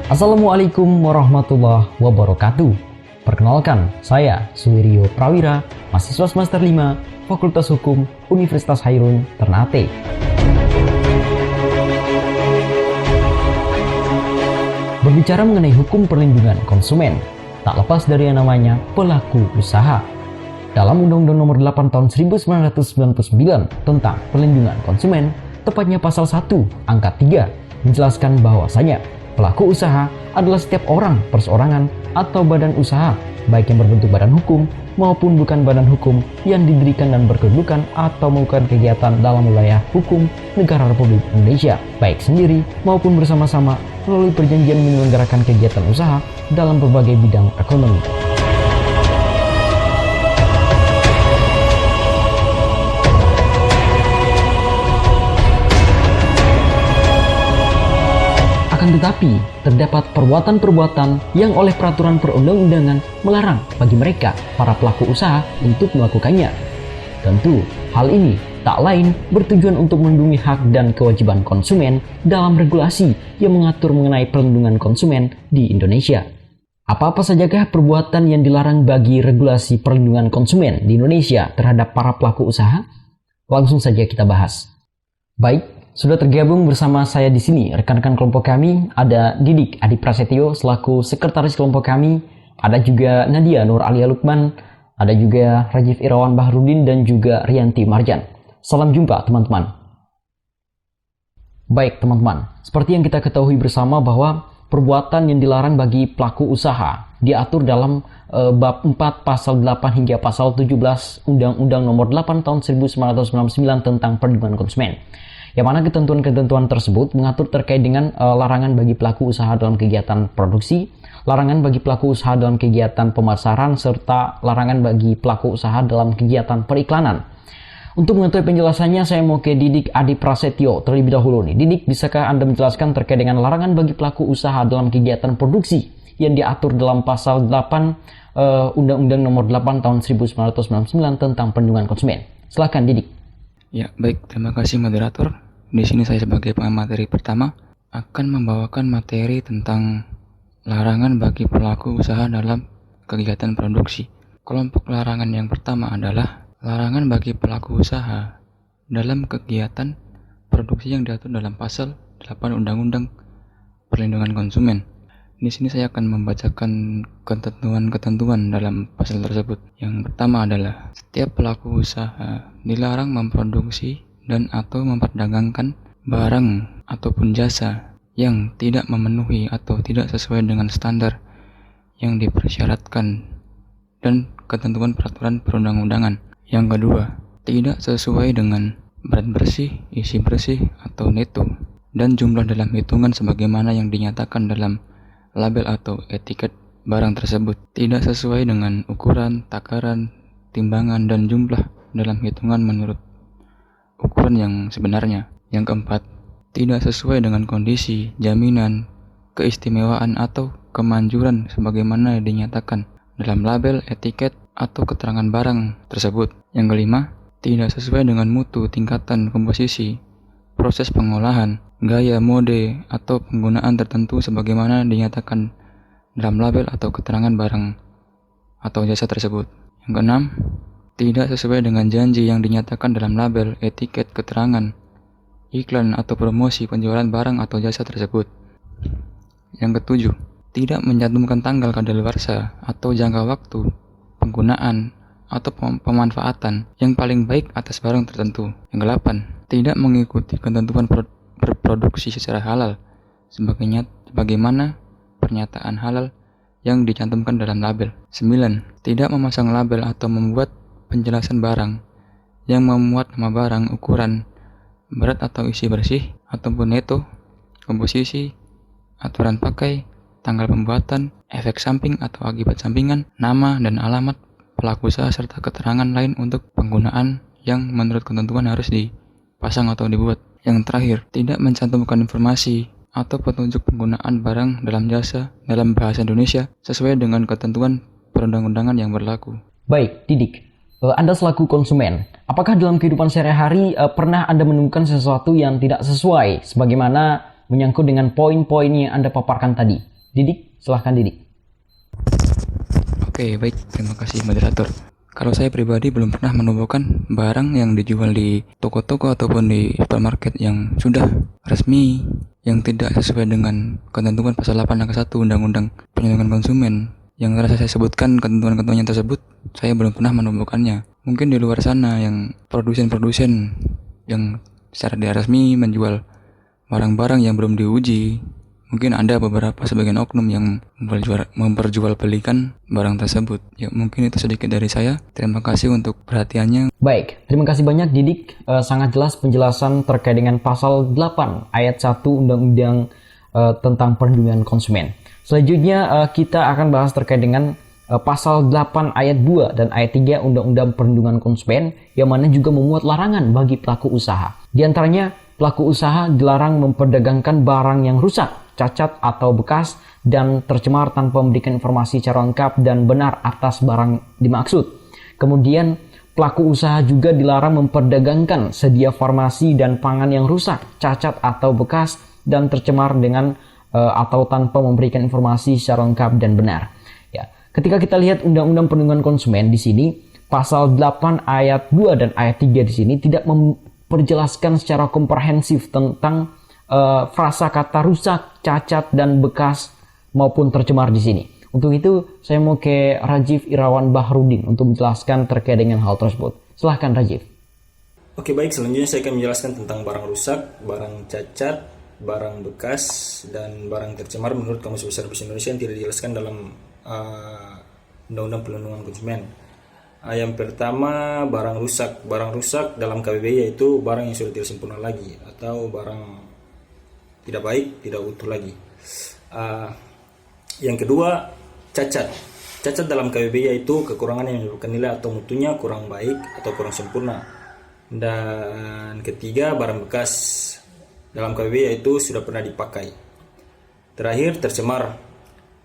Assalamualaikum warahmatullahi wabarakatuh. Perkenalkan, saya Suwiryo Prawira, mahasiswa semester 5, Fakultas Hukum Universitas Hairun, Ternate. Berbicara mengenai hukum perlindungan konsumen, tak lepas dari yang namanya pelaku usaha. Dalam Undang-Undang Nomor 8 Tahun 1999 tentang Perlindungan Konsumen, tepatnya pasal 1 angka 3, menjelaskan bahwasanya pelaku usaha adalah setiap orang, perseorangan, atau badan usaha, baik yang berbentuk badan hukum maupun bukan badan hukum yang didirikan dan berkedudukan atau melakukan kegiatan dalam wilayah hukum negara Republik Indonesia, baik sendiri maupun bersama-sama melalui perjanjian menyelenggarakan kegiatan usaha dalam berbagai bidang ekonomi. Akan tetapi, terdapat perbuatan-perbuatan yang oleh peraturan perundang-undangan melarang bagi mereka, para pelaku usaha, untuk melakukannya. Tentu, hal ini tak lain bertujuan untuk melindungi hak dan kewajiban konsumen dalam regulasi yang mengatur mengenai perlindungan konsumen di Indonesia. Apa-apa sajakah perbuatan yang dilarang bagi regulasi perlindungan konsumen di Indonesia terhadap para pelaku usaha? Langsung saja kita bahas. Baik, sudah tergabung bersama saya di sini rekan-rekan kelompok kami, ada Didik Adi Prasetyo selaku sekretaris kelompok kami, ada juga Nadia Nur Alia Lukman, ada juga Rajif Irawan Bahrudin dan juga Rianti Marjan. Salam jumpa teman-teman. Baik teman-teman, seperti yang kita ketahui bersama bahwa perbuatan yang dilarang bagi pelaku usaha diatur dalam bab 4 pasal 8 hingga pasal 17 Undang-Undang Nomor 8 Tahun 1999 tentang Perlindungan Konsumen. Yang mana ketentuan-ketentuan tersebut mengatur terkait dengan larangan bagi pelaku usaha dalam kegiatan produksi, larangan bagi pelaku usaha dalam kegiatan pemasaran, serta larangan bagi pelaku usaha dalam kegiatan periklanan. Untuk mengetahui penjelasannya, saya mau ke Didik Adi Prasetyo terlebih dahulu nih. Didik, bisakah Anda menjelaskan terkait dengan larangan bagi pelaku usaha dalam kegiatan produksi yang diatur dalam pasal 8 Undang-Undang Nomor 8 Tahun 1999 tentang Perlindungan Konsumen? Silakan Didik. Ya, baik. Terima kasih moderator. Di sini saya sebagai pemateri pertama akan membawakan materi tentang larangan bagi pelaku usaha dalam kegiatan produksi. Kelompok larangan yang pertama adalah larangan bagi pelaku usaha dalam kegiatan produksi yang diatur dalam pasal 8 Undang-Undang Perlindungan Konsumen. Di sini saya akan membacakan ketentuan-ketentuan dalam pasal tersebut. Yang pertama adalah setiap pelaku usaha dilarang memproduksi dan atau memperdagangkan barang ataupun jasa yang tidak memenuhi atau tidak sesuai dengan standar yang dipersyaratkan dan ketentuan peraturan perundang-undangan. Yang kedua, tidak sesuai dengan berat bersih, isi bersih atau neto, dan jumlah dalam hitungan sebagaimana yang dinyatakan dalam label atau etiket barang tersebut. Tidak sesuai dengan ukuran, takaran, timbangan, dan jumlah dalam hitungan menurut ukuran yang sebenarnya. Yang keempat, tidak sesuai dengan kondisi, jaminan, keistimewaan atau kemanjuran sebagaimana dinyatakan dalam label, etiket, atau keterangan barang tersebut. Yang kelima, tidak sesuai dengan mutu, tingkatan, komposisi, proses pengolahan, gaya, mode, atau penggunaan tertentu sebagaimana dinyatakan dalam label atau keterangan barang atau jasa tersebut. Yang keenam, tidak sesuai dengan janji yang dinyatakan dalam label, etiket, keterangan, iklan, atau promosi penjualan barang atau jasa tersebut. Yang ketujuh, tidak mencantumkan tanggal kadaluarsa atau jangka waktu penggunaan atau pemanfaatan yang paling baik atas barang tertentu. Yang kedelapan, tidak mengikuti ketentuan berproduksi secara halal sebagaimana pernyataan halal yang dicantumkan dalam label. 9. Tidak memasang label atau membuat penjelasan barang yang memuat nama barang, ukuran, berat atau isi bersih ataupun neto, komposisi, aturan pakai, tanggal pembuatan, efek samping atau akibat sampingan, nama dan alamat pelaku usaha serta keterangan lain untuk penggunaan yang menurut ketentuan harus dipasang atau dibuat. Yang terakhir, tidak mencantumkan informasi atau petunjuk penggunaan barang dalam jasa dalam bahasa Indonesia sesuai dengan ketentuan perundang-undangan yang berlaku. Baik, Didik. Anda selaku konsumen, apakah dalam kehidupan sehari-hari pernah Anda menemukan sesuatu yang tidak sesuai sebagaimana menyangkut dengan poin-poin yang Anda paparkan tadi? Didik, silahkan Didik. Oke, baik. Terima kasih moderator. Kalau saya pribadi belum pernah menemukan barang yang dijual di toko-toko ataupun di supermarket yang sudah resmi, yang tidak sesuai dengan ketentuan pasal 8 angka 1 Undang-Undang Perlindungan Konsumen. Yang telah saya sebutkan ketentuan-ketentuannya tersebut, saya belum pernah menemukannya. Mungkin di luar sana yang produsen-produsen yang secara tidak resmi menjual barang-barang yang belum diuji. Mungkin ada beberapa sebagian oknum yang memperjualbelikan barang tersebut. Ya, mungkin itu sedikit dari saya. Terima kasih untuk perhatiannya. Baik, terima kasih banyak Didik. Sangat jelas penjelasan terkait dengan pasal 8 ayat 1 Undang-Undang tentang Perlindungan Konsumen. Selanjutnya kita akan bahas terkait dengan pasal 8 ayat 2 dan ayat 3 Undang-Undang Perlindungan Konsumen yang mana juga memuat larangan bagi pelaku usaha. Di antaranya, pelaku usaha dilarang memperdagangkan barang yang rusak, cacat atau bekas, dan tercemar tanpa memberikan informasi secara lengkap dan benar atas barang dimaksud. Kemudian, pelaku usaha juga dilarang memperdagangkan sedia farmasi dan pangan yang rusak, cacat atau bekas, dan tercemar dengan atau tanpa memberikan informasi secara lengkap dan benar. Ya, ketika kita lihat Undang-Undang Perlindungan Konsumen di sini, pasal 8 ayat 2 dan ayat 3 di sini tidak memperjelaskan secara komprehensif tentang frasa kata rusak, cacat, dan bekas maupun tercemar di sini. Untuk itu, saya mau ke Rajiv Irawan Bahrudin untuk menjelaskan terkait dengan hal tersebut. Silahkan Rajiv. Oke, baik, selanjutnya saya akan menjelaskan tentang barang rusak, barang cacat, barang bekas, dan barang tercemar menurut Kamus Besar Bahasa Indonesia yang tidak dijelaskan dalam Undang-Undang Perlindungan Konsumen. Yang pertama, barang rusak. Barang rusak dalam KBBI yaitu barang yang sudah tidak sempurna lagi atau barang tidak baik, tidak utuh lagi. Yang kedua, cacat. Cacat dalam KBBI yaitu kekurangan yang menyebabkan nilai atau mutunya kurang baik atau kurang sempurna. Dan ketiga, barang bekas dalam KBBI yaitu sudah pernah dipakai. Terakhir, tercemar.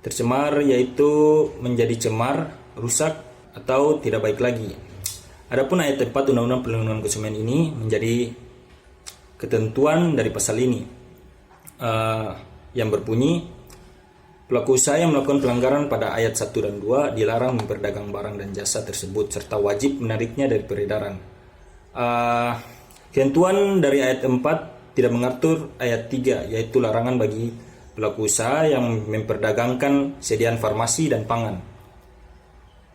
Tercemar yaitu menjadi cemar, rusak, atau tidak baik lagi. Adapun ayat 4 Undang-Undang Perlindungan Konsumen ini menjadi ketentuan dari pasal ini. Yang berbunyi, pelaku usaha yang melakukan pelanggaran pada ayat 1 dan 2 dilarang memperdagang barang dan jasa tersebut serta wajib menariknya dari peredaran. Ketentuan dari ayat 4 tidak mengatur ayat 3, yaitu larangan bagi pelaku usaha yang memperdagangkan sediaan farmasi dan pangan.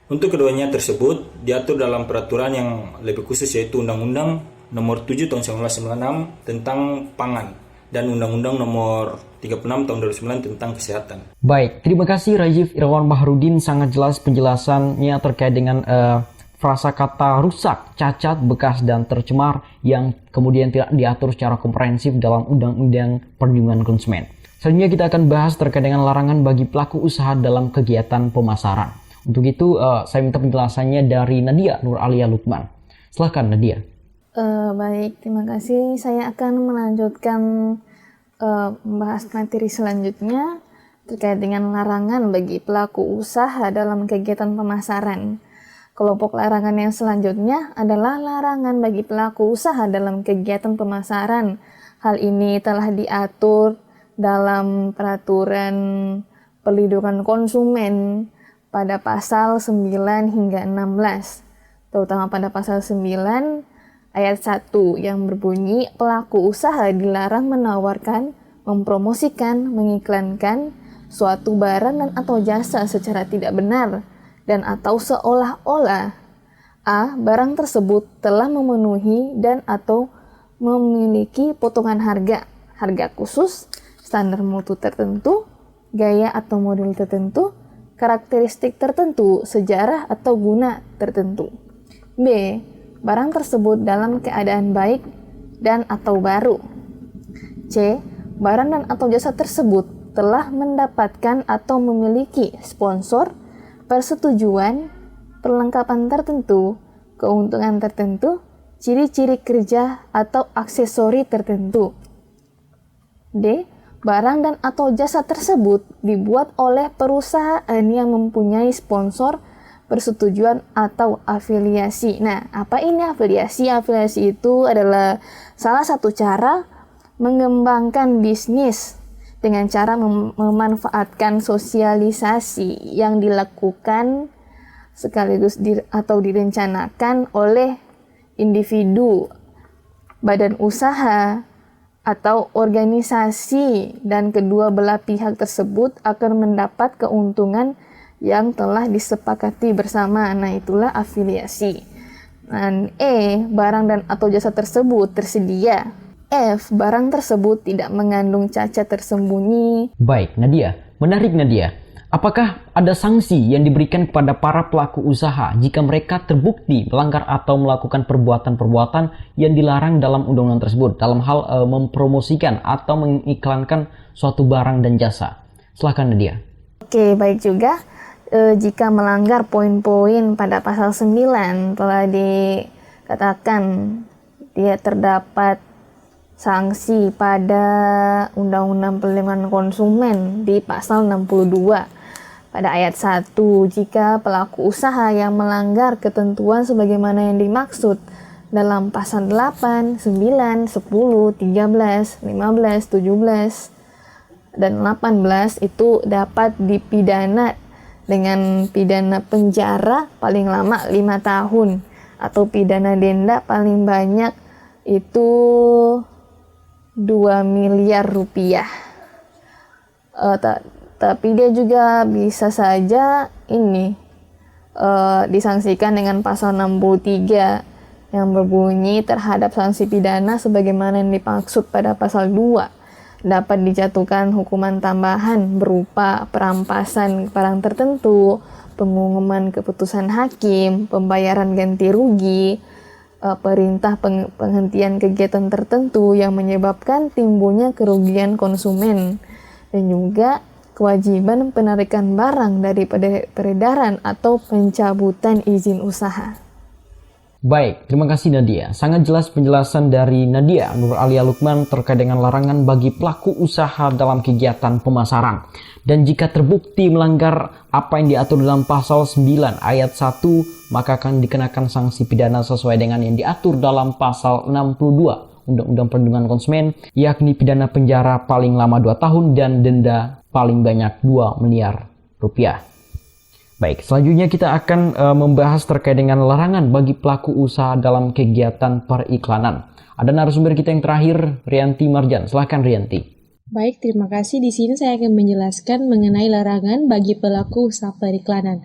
Untuk keduanya tersebut diatur dalam peraturan yang lebih khusus, yaitu Undang-Undang Nomor 7 Tahun 1996 tentang Pangan dan Undang-Undang Nomor 36 Tahun 2009 tentang Kesehatan. Baik, terima kasih Rajiv Irawan Bahrudin, sangat jelas penjelasannya terkait dengan frasa kata rusak, cacat, bekas, dan tercemar yang kemudian tidak diatur secara komprehensif dalam Undang-Undang Perlindungan Konsumen. Selanjutnya kita akan bahas terkait dengan larangan bagi pelaku usaha dalam kegiatan pemasaran. Untuk itu saya minta penjelasannya dari Nadia Nuralia Lukman. Silahkan Nadia. Baik, terima kasih. Saya akan melanjutkan membahas materi selanjutnya terkait dengan larangan bagi pelaku usaha dalam kegiatan pemasaran. Kelompok larangan yang selanjutnya adalah larangan bagi pelaku usaha dalam kegiatan pemasaran. Hal ini telah diatur dalam Peraturan Perlindungan Konsumen pada pasal 9 hingga 16, terutama pada pasal 9 ayat 1 yang berbunyi, pelaku usaha dilarang menawarkan, mempromosikan, mengiklankan suatu barang dan atau jasa secara tidak benar dan atau seolah-olah a. barang tersebut telah memenuhi dan atau memiliki potongan harga khusus, standar mutu tertentu, gaya atau model tertentu, karakteristik tertentu, sejarah atau guna tertentu. B. barang tersebut dalam keadaan baik dan atau baru. C. barang dan atau jasa tersebut telah mendapatkan atau memiliki sponsor, persetujuan, perlengkapan tertentu, keuntungan tertentu, ciri-ciri kerja atau aksesori tertentu. D. barang dan atau jasa tersebut dibuat oleh perusahaan yang mempunyai sponsor, persetujuan atau afiliasi. Nah, apa ini afiliasi? Afiliasi itu adalah salah satu cara mengembangkan bisnis dengan cara memanfaatkan sosialisasi yang dilakukan sekaligus atau direncanakan oleh individu, badan usaha, atau organisasi, dan kedua belah pihak tersebut akan mendapat keuntungan yang telah disepakati bersama. Nah, itulah afiliasi. Dan E, barang dan atau jasa tersebut tersedia. F, barang tersebut tidak mengandung cacat tersembunyi. Baik, Nadia. Menarik, Nadia. Apakah ada sanksi yang diberikan kepada para pelaku usaha jika mereka terbukti melanggar atau melakukan perbuatan-perbuatan yang dilarang dalam undang-undang tersebut dalam hal mempromosikan atau mengiklankan suatu barang dan jasa? Silakan, Nadia. Oke, baik juga. Jika melanggar poin-poin pada pasal 9 telah dikatakan dia terdapat sanksi pada Undang-Undang Perlindungan Konsumen di pasal 62 pada ayat 1, jika pelaku usaha yang melanggar ketentuan sebagaimana yang dimaksud dalam pasal 8, 9, 10, 13, 15, 17, dan 18 itu dapat dipidana dengan pidana penjara paling lama 5 tahun atau pidana denda paling banyak itu 2 miliar rupiah. Tapi dia juga bisa saja disangsikan dengan pasal 63 yang berbunyi terhadap sanksi pidana sebagaimana yang dimaksud pada pasal 2 dapat dijatuhkan hukuman tambahan berupa perampasan barang tertentu, pengumuman keputusan hakim, pembayaran ganti rugi, perintah penghentian kegiatan tertentu yang menyebabkan timbulnya kerugian konsumen, dan juga kewajiban penarikan barang dari peredaran atau pencabutan izin usaha. Baik, terima kasih Nadia. Sangat jelas penjelasan dari Nadia Nuralia Lukman terkait dengan larangan bagi pelaku usaha dalam kegiatan pemasaran. Dan jika terbukti melanggar apa yang diatur dalam pasal 9 ayat 1, maka akan dikenakan sanksi pidana sesuai dengan yang diatur dalam pasal 62 Undang-Undang Perlindungan Konsumen, yakni pidana penjara paling lama 2 tahun dan denda paling banyak 2 miliar rupiah. Baik, selanjutnya kita akan membahas terkait dengan larangan bagi pelaku usaha dalam kegiatan periklanan. Ada narasumber kita yang terakhir, Rianti Marjan. Silahkan Rianti. Baik, terima kasih. Di sini saya akan menjelaskan mengenai larangan bagi pelaku usaha periklanan.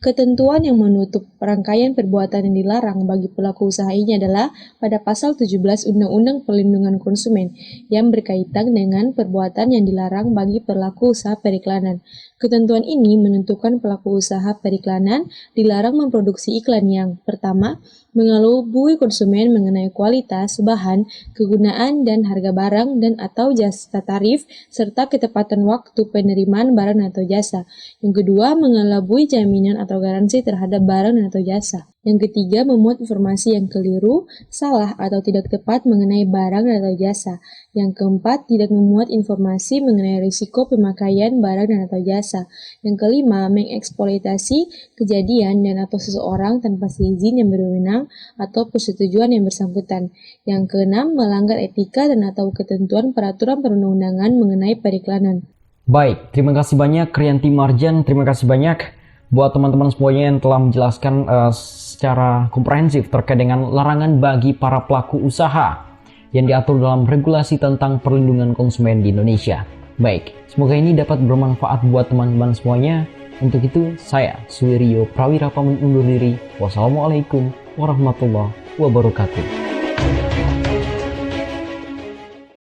Ketentuan yang menutup rangkaian perbuatan yang dilarang bagi pelaku usaha ini adalah pada pasal 17 Undang-Undang Perlindungan Konsumen yang berkaitan dengan perbuatan yang dilarang bagi pelaku usaha periklanan. Ketentuan ini menentukan pelaku usaha periklanan dilarang memproduksi iklan yang pertama, mengelabui konsumen mengenai kualitas, bahan, kegunaan, dan harga barang dan atau jasa tarif, serta ketepatan waktu penerimaan barang atau jasa. Yang kedua, mengelabui jaminan atau garansi terhadap barang atau jasa. Yang ketiga, memuat informasi yang keliru, salah, atau tidak tepat mengenai barang atau jasa. Yang keempat, tidak memuat informasi mengenai risiko pemakaian barang dan atau jasa. Yang kelima, mengeksploitasi kejadian dan atau seseorang tanpa seizin yang berwenang atau persetujuan yang bersangkutan. Yang keenam, melanggar etika dan atau ketentuan peraturan perundang-undangan mengenai periklanan. Baik, terima kasih banyak Rianti Marjan, terima kasih banyak buat teman-teman semuanya yang telah menjelaskan secara komprehensif terkait dengan larangan bagi para pelaku usaha yang diatur dalam regulasi tentang perlindungan konsumen di Indonesia. Baik, semoga ini dapat bermanfaat buat teman-teman semuanya. Untuk itu, saya Suwiryo Prawira pamit undur diri. Wassalamualaikum warahmatullahi wabarakatuh.